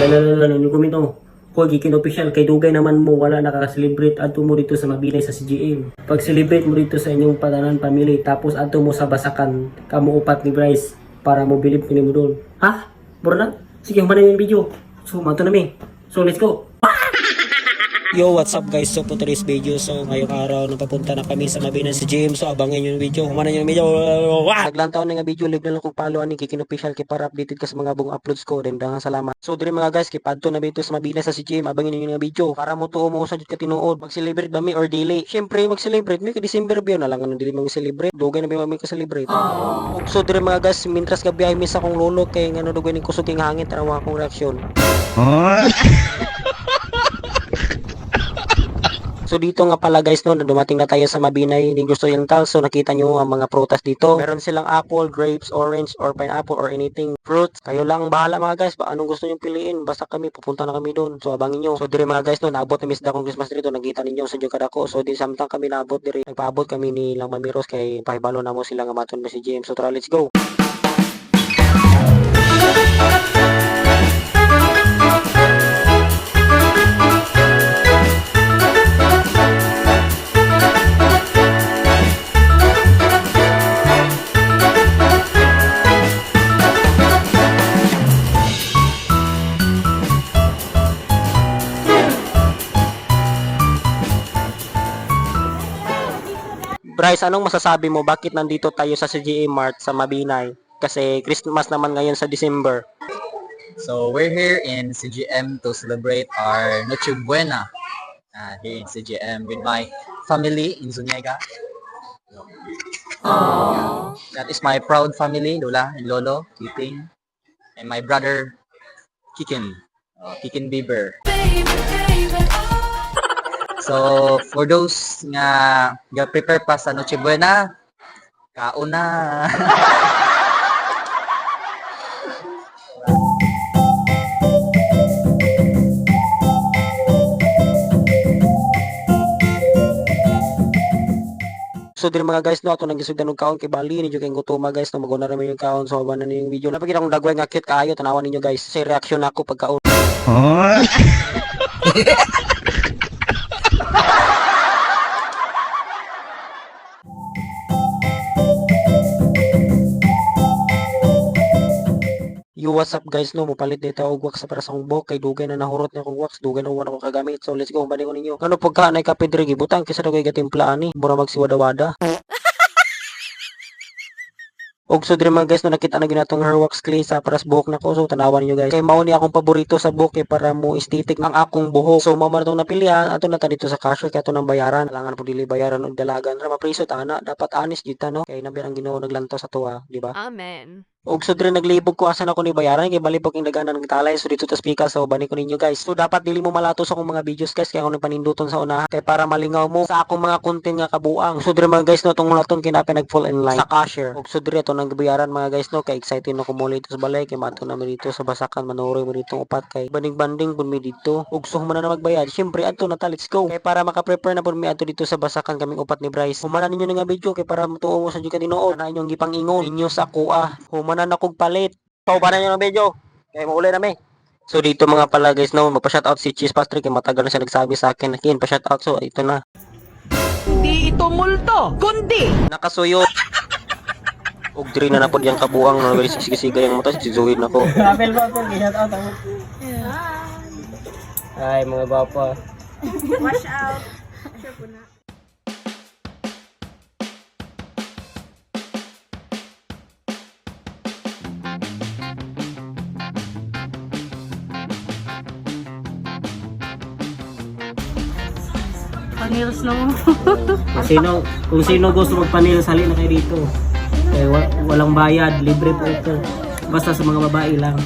Lalalala, yung komento. Kung gikin official, kay dugay naman mo wala nakaka-celebrate adto mo dito sa Mabinay sa CGM. Pag-celebrate mo dito sa inyong patanan family, tapos adto mo sa Basakan, kamo upat ni Bryce para mo bilib kini mo doon. Ha? Bro na? Sige, humanan yung video. So, mato na mi. So, let's go. Yo, what's up guys? So, for today's video, so ngayong araw napapunta na kami sa Mabinay sa gym. So, abangan yung video. Humanan yung video. Naglantaw na nga video. Lig na lang kung follow ani Kikin Official kay para updated ka sa mga bung uploads ko. Then, dagang salamat. So, dire mga guys, kipadto na dito sa Mabinay sa gym. Abangan yung video. Para mo tuo mo sa jud ka tinuod. Mag-celebrate ba mi or dili? Syempre, mag-celebrate mi kay December biyo na lang ano dili mag-celebrate. Dugay na ba mi ka-celebrate. So, dire mga guys, mintras gabiyahe mi sa akong lolo kay ngano dugay ning kusog king hangin tanawa akong reaksyon. So dito nga pala guys no, dumating na tayo sa Mabinay, hindi gusto yung tal. So nakita nyo ang mga prutas dito. Meron silang apple, grapes, orange, or pineapple, or anything fruits. Kayo lang bahala mga guys, ba anong gusto nyo piliin. Basta kami, pupunta na kami doon. So abangin nyo. So dire mga guys no, naabot na misda kong Christmas dito. Nakita ninyo sa Diyog Kadako. So di samtang kami naabot dire. Nagpaabot kami ni Lang Mamiros kay pahibalo na mo sila nga maton ba si James. So tara, let's go. Bryce, anong masasabi mo? Bakit nandito tayo sa CGA Mart sa Mabinay? Kasi Christmas naman ngayon sa December. So we're here in CGM to celebrate our Noche Buena here in CGM with my family in Zuniga. That is my proud family, Lola and Lolo, Kiting, and my brother Kikin, Kikin Bieber. So for those nga prepare pa sa Noche Buena, kauna. So din mga guys no, ato nang gisugdan og kaon kay bali ninyo kay gutuma guys no, maguna ra mi yung kaon so ba na yung video. Napakita akong dagway nga cute kaayo tanawan ninyo guys. Say reaction ako pagkaon. Yo, what's up guys no, mupalit dito og wax para sa akong buhok kay dugay na nahurot na akong wax, dugay na wala ko kagamit. So let's go, balik ko ninyo. Ano pagka nay kape diri gibutang kisa dugay gatimplaan ni, mura magsiwada-wada. Og so dire mga guys no, nakita na ginatong hair wax clay sa paras buhok nako. So tanawan niyo guys. Kay mao ni akong paborito sa buhok kay para mo aesthetic ang akong buhok. So mao man tong napilian ato na ta dito sa cashier kay ato nang bayaran. Kailangan po dili bayaran og dalagan ra mapriso ta ana. Dapat honest jud ta no. Kay nabi ang Ginoo naglantaw sa tuwa, di ba? Amen. Og so dire naglibog ko asan ako ni bayaran kay balibog ing daganan ng talay so dito ta speaker so bani ko ninyo guys. So dapat dili mo malato sa akong mga videos guys kay ako nagpaninduton sa una kay para malingaw mo sa akong mga content nga kabuang. So dire mga guys no tong laton kinapay nag-fall in line sa cashier. Og so dire to nang bayaran mga guys no kay excited na ko mo dito sa balay kay mato na mi dito sa Basakan manuroy mo dito upat kay banding-banding pud mi dito. Og so humana na magbayad. Syempre adto na ta, let's go. Kay para maka-prepare na pud mi adto dito sa Basakan kaming upat ni Bryce. Humana ninyo nga video kay para matuo mo sa jud Ginoo na inyong gipang-ingon inyo sa kuha. Humana na kog palit. So, ba na yung video? Kaya mauli na mi. So, dito mga pala guys, no, magpa-shoutout si Cheese Patrick. Kaya matagal na siya nagsabi sa akin. Akin, pa-shoutout. So, ito na. Hindi ito multo, kundi Nakasuyo. Og diri na napod yung kabuang. No, very sigisiga yung mata. Sizuhin ako. Apel ba? Shoutout ako. Ay, mga bapa. Wash out. Sure po na. Pangils na mo. kung sino gusto magpa-nails, halina na kayo dito. Eh, walang bayad, libre po ito. Basta sa mga babae lang.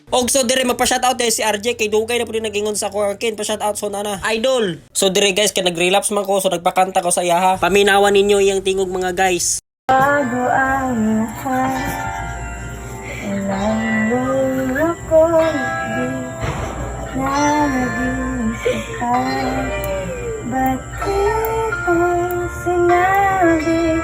Og so dire magpa-shoutout si RJ kay dugay na pud nagingon sa Quarkin pa-shoutout so nana idol. So dire guys kay nag-relapse man ko so nagpakanta ko sa iyaha. Paminawan ninyo iyang tingog mga guys. Bago ang lahat, ilang ako di na nag-isip ka. Ba't ito sinabi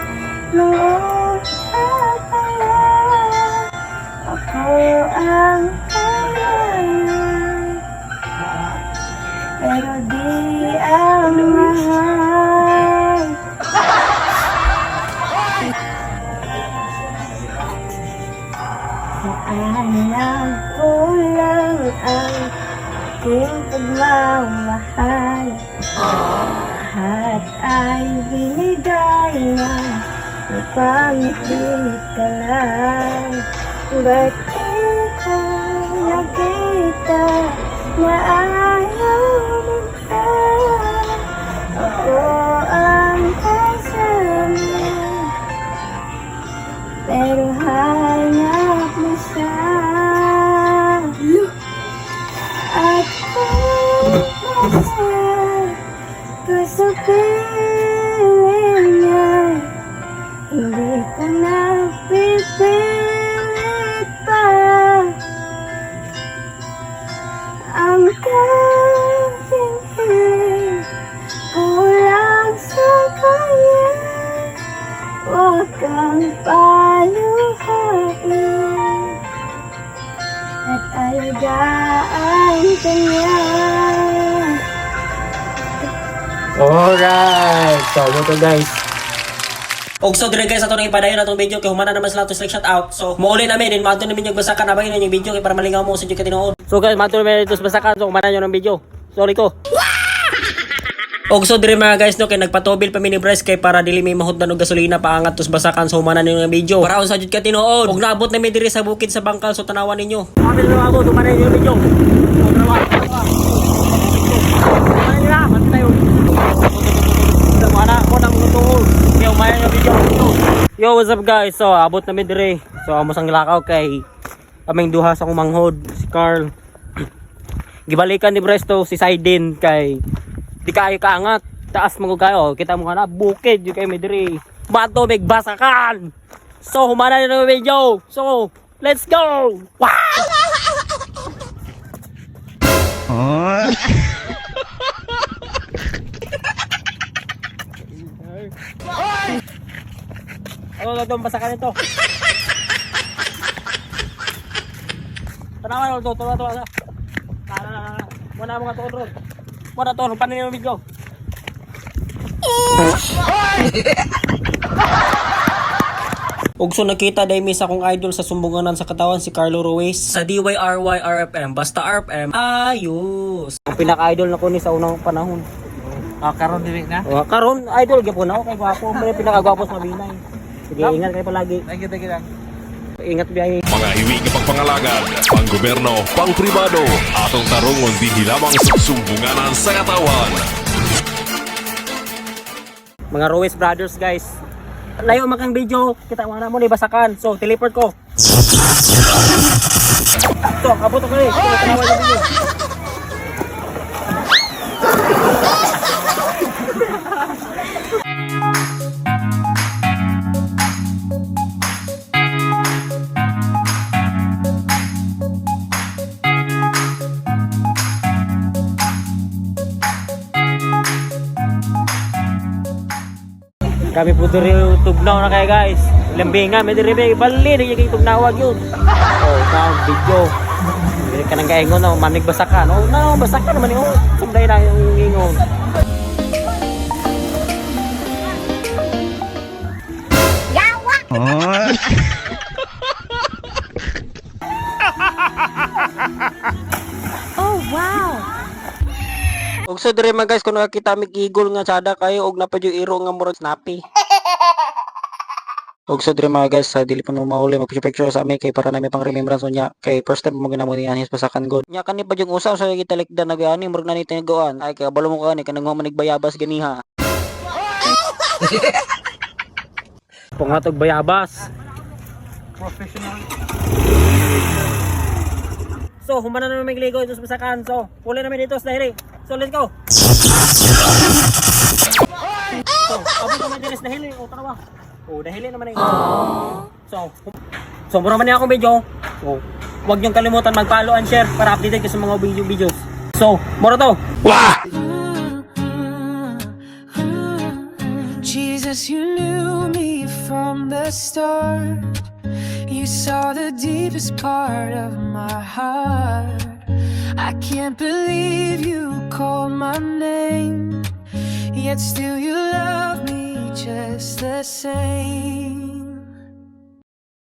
aking pagmamahal. Lahat ay binigay na napangiti ka lang. Ba't di ko nakita na ayaw mo ka? Ako ang kasama, pero hanap mo siya. At kung masaya ko sa piling niya, hindi ko na pipilit pa. Ang tanging hiling kulang sa kanya. Huwag kang paluhain at alagaan ka niya. Alright, so ito guys. Og so dire guys ato nang ipadayon atong video kay humana naman sila to select shout out. So mauli namin din maadto namin yung basakan abay na yung video kay para malingaw mo sa inyo katinood. So guys, maadto namin dito sa basakan so humana nyo ng video. Sorry ko. Og so dire mga guys no kay nagpatobil pa mini Bryce kay para dili may mahutdan og gasolina paangat tos basakan so humana nyo ng video. Para sa jud katinood. Og naabot na mi dire sa bukid sa bangkal so tanawan ninyo. Kami na abot humana nyo ng video. So trawa. Yo, what's up guys? So, abot na mi dire. So, amos ang lakaw kay aming duha sa akong manghod, si Carl. Gibalikan ni Bresto si Saiden kay di kayo kaangat. Taas mo kayo. Kita mo na bukid yung kay mi dire. Mato mig basakan. So, humana na ng video. So, let's go. Wow! Ano lang itong basakan ito? Tanawan ito, tuwa. Muna mga tuon ron. Muna tuon, panin yung video. Ugso nakita dahil miss akong idol sa sumbunganan sa katawan si Carlo Ruiz sa DYRY RFM. Basta RFM, ayos! Ang pinaka-idol na ko ni sa unang panahon. Karon dili na. Karon idol gyapon ako kay gwapo, may pinakagwapo sa Binay. Sige, ingat kayo palagi. Thank you lang. Ingat biyahe. Mga hiwig pagpangalagad, panggoberno, pangpribado, atong tarungon di hilamang sa sumbunganan sa katawan. Mga Ruiz brothers guys. Layo makang video, kita mo na mo ni basakan. So, teleport ko. So, abot ko ni. Tanawan yung video. Kami po diri tugnaw na kaya guys. Lambingan, may diri bali na yung tugnawag yun. Oh, sound video. Diri ka nang kaingon na manig basakan. Oh, no, basakan naman yun. Sunday na yung ingon. Oh, wow! Og so dire man guys kung nakita mig igol nga sada kayo og napadyo iro nga murag snappy. Og so dire mga guys sa dili pa mo mahuli magpicture sa amin kay para nami pang remembrance nya kay first time mo ginamo ni Anis pasakan god. Nya kani pa yung usaw sa gitalikdan na gani murag na ni tinagoan. Ay kay balo mo kani kanang manig bayabas ganiha. Pungatog bayabas. Professional. So, humana na namin ligo ito sa basakan. So, huli namin dito sa dahili. So, let's go! So, abot naman dito sa dahili. O, tarawa. O, dahili naman yung So, mura man niya akong video. So, huwag niyong kalimutan mag-follow and share para updated ka sa mga videos. So, mura to! Jesus, you knew me from the start. You saw the deepest part of my heart. I can't believe you called my name, yet still you love me just the same.